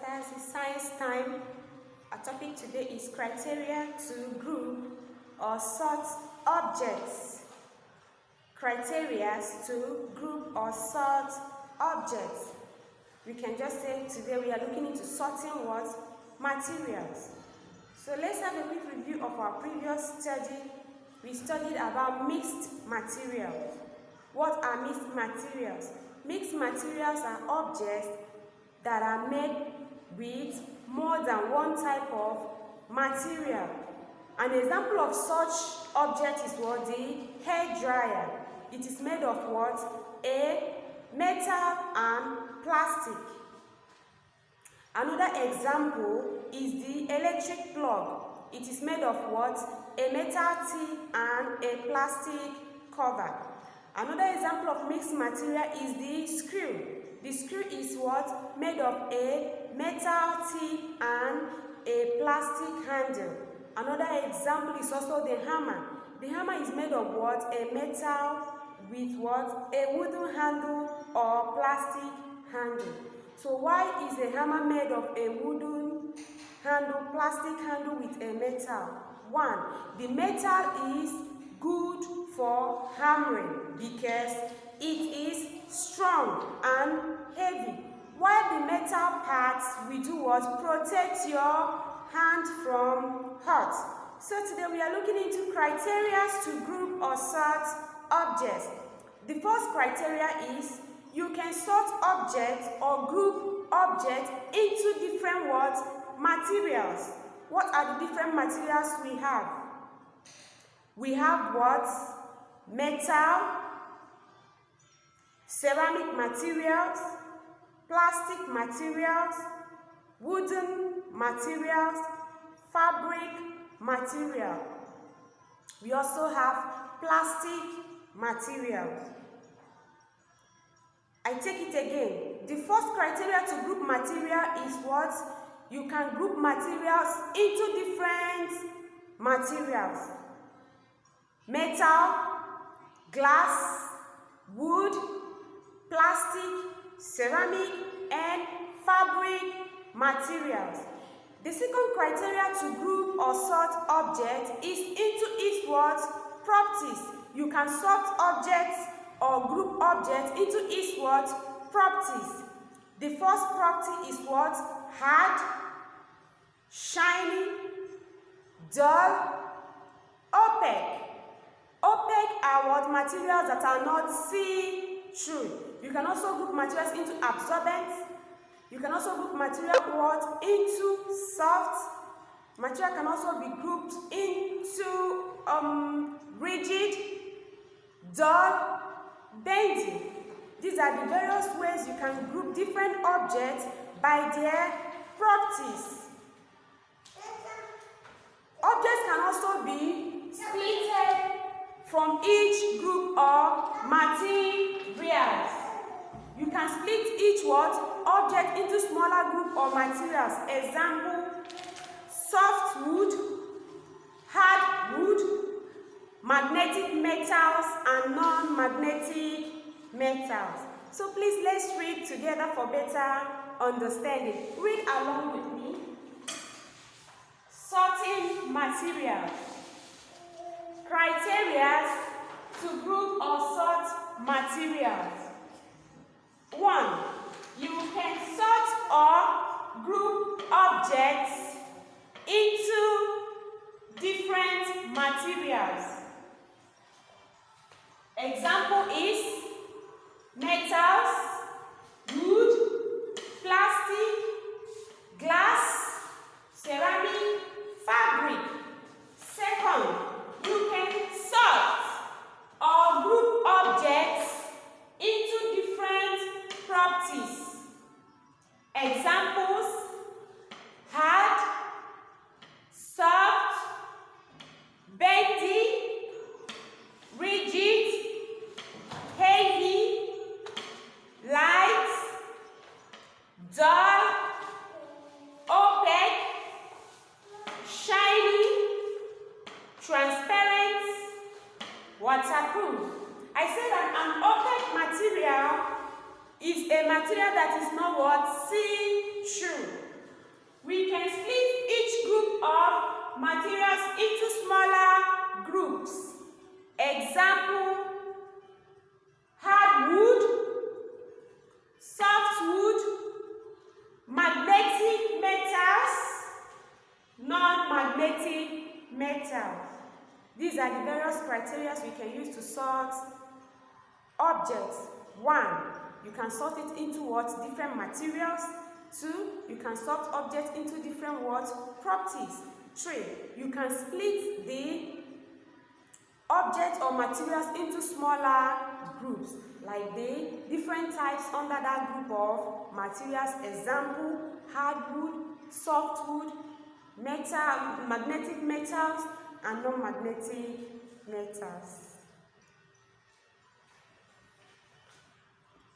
Sisters, it's science time. Our topic today is criteria to group or sort objects. Criteria to group or sort objects. We can just say today we are looking into sorting what? Materials. So let's have a quick review of our previous study. We studied about mixed materials. What are mixed materials? Mixed materials are objects that are made with more than one type of material. An example of such object is what? The hair dryer. It is made of what? A metal and plastic. Another example is the electric plug. It is made of what? A metal tip and a plastic cover. Another example of mixed material is the screw. The screw is what? Made of a metal tip and a plastic handle. Another example is also the hammer. The hammer is made of what? A metal with what? A wooden handle or plastic handle. So why is a hammer made of a wooden handle, plastic handle with a metal? One, the metal is good for hammering because it is strong and heavy. While the metal parts will do what? Protect your hand from hurt. So today we are looking into criteria to group or sort objects. The first criteria is you can sort objects or group objects into different what? Materials. What are the different materials we have? We have what? Metal, ceramic materials, plastic materials, wooden materials, fabric material. We also have plastic materials. I take it again. The first criteria to group material is what? You can group materials into different materials. Metal, glass, wood, plastic, ceramic, and fabric materials. The second criteria to group or sort objects is into its what? Properties. You can sort objects or group objects into its what? Properties. The first property is what? Hard, shiny, dull, opaque. Opaque are what? Materials that are not see-through. You can also group materials into absorbents. You can also group material what? Into soft. Material can also be grouped into rigid, dull, bendy. These are the various ways you can group different objects by their properties. Objects can also be split from each group of materials. You can split each what? Object into smaller group of materials. Example, soft wood, hard wood, magnetic metals, and non-magnetic metals. So please let's read together for better understanding. Read along with me. Sorting materials. Criteria to group or sort materials. 1. You can sort or group objects into different materials. Example is metals, wood, plastic, glass, ceramic, fabric. Second, you can sort or group objects into different properties. Examples, hard, soft, bendy, rigid, heavy, light, dull, opaque, shiny, transparent, waterproof. I said that an opaque material is a material that is not what? See-through. We can split each group of materials into smaller groups. Example, hardwood, softwood, magnetic metals, non-magnetic metals. These are the various criteria we can use to sort objects. 1. You can sort it into what? Different materials. 2. You can sort objects into different what? Properties. 3. You can split the objects or materials into smaller groups, like the different types under that group of materials. Example, hardwood, softwood, magnetic metals, and non-magnetic metals.